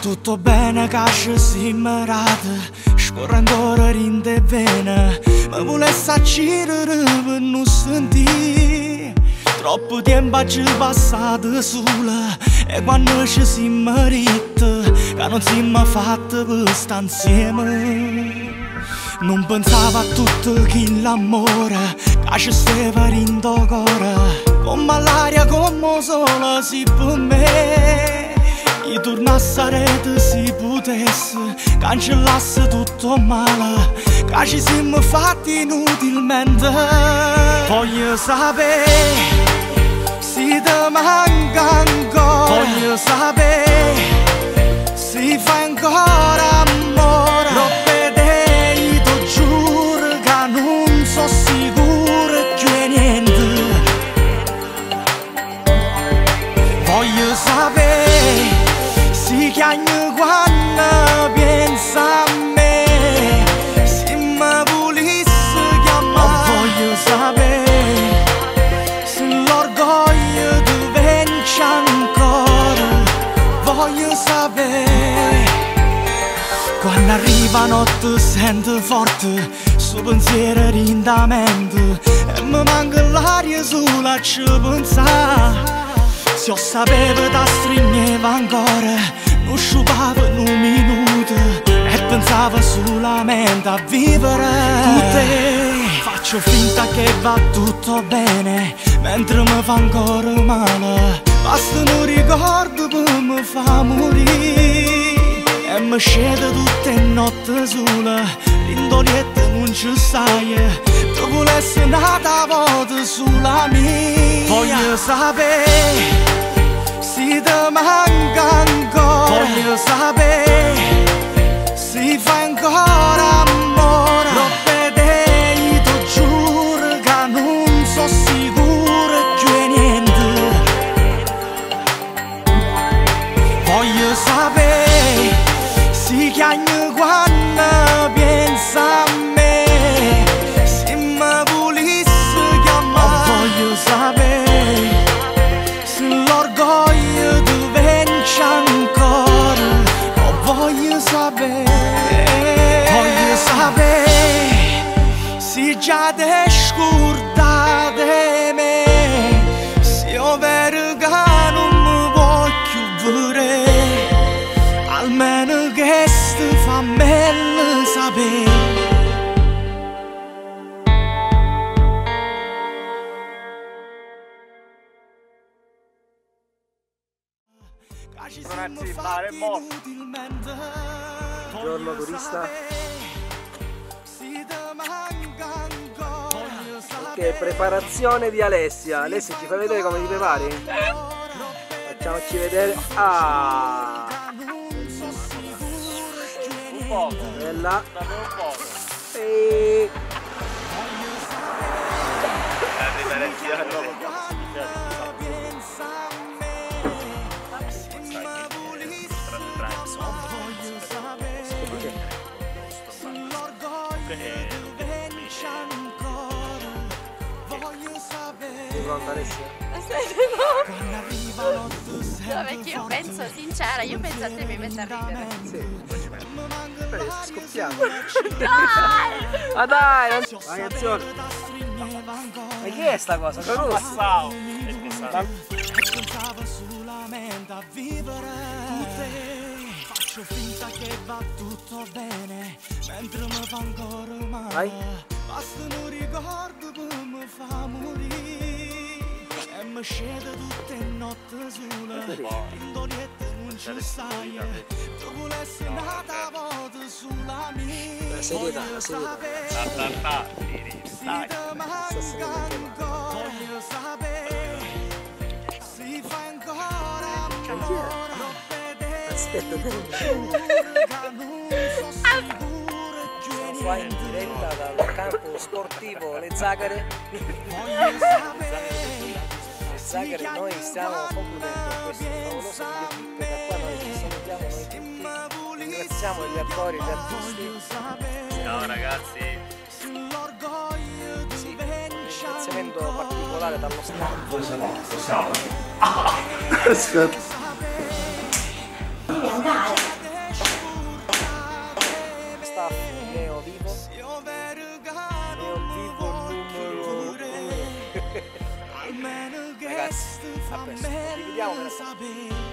tutto bene che si marate, scorre ancora rinde bene, ma volesse accirere per non sentire. Troppo tempo ci passato sola, e quando ci si marita, che non si mi fatta per stare insieme. Non pensavo a tutto quell'amore che ci stava in cuore, come l'aria, come sole si per me. E tornasse a rete se potesse, cancellasse tutto male che ci siamo fatti inutilmente. Voglio sapere se ti manca ancora, voglio sapere se fai ancora amore. Troppe idee, ti giuro che non so sicuro che niente. Voglio sapere si chiagna quando pensa a me, se mi volesse chiamare. Voglio sapere se l'orgoglio ti vence ancora. Voglio sapere quando arriva notte sento forte suo pensiero rinda mente, e mi manca l'aria sola a ci pensare. Se io sapevo da stringeva ancora, non sciupavo in un minuto e pensavo solamente a vivere con te. Faccio finta che va tutto bene, mentre mi fa ancora male. Basta un ricordo per mi fa morire, e mi scende tutte le notti sola, l'indolietta non ci sai, tu volessi nata volta sulla mia. Voglio sapere se ti manca ancora, voglio sapere se fai ancora amore. Troppe idee, ti giuro che non so sicuro che niente. Voglio sapere se chiagna quando pensa a me, se mi volesse chiamare. Voglio sapere se l'orgoglio ti vence ancora. Voglio sapere se già ti scordate me, se io vero che non mi voglio vedere, almeno questo fa meglio sapere. Buongiorno turista. Ok, preparazione di Alessia. Alessia, ci fai vedere come ti prepari? Facciamoci vedere. Ah! Un po'. Bella. Un po'. E... Pronta Alessia? No, perché io penso, sincera, io penso a te mi metto a ridere. Sì. Beh, scoppiamo. Dai! Ma dai! Vai, azione! Ma che è sta cosa? Passao! Pensavo solamente a vivere con te. Faccio finta che va tutto bene, mentre mi fa ancora male. Vai. Basta un ricordo per mi fa morire, e mi scende tutte le notti sola, l'indolietta non ci sai, tu volessi nata volta sulla mia. La serietà, la serietà. Se ti manca ancora, voglio sapere se fai ancora amore. Aspetta, siamo qua in diretta dal campo sportivo Le Zagare. Le Zagare, noi stiamo concludendo questo favoloso videoclip, da qua noi ci salutiamo noi tutti, ringraziamo gli attori e gli artisti. Ciao ragazzi! Sì, un ringraziamento particolare dallo staff. Possiamo? Aspetta. Devi andare. questo, condividiamo veramente.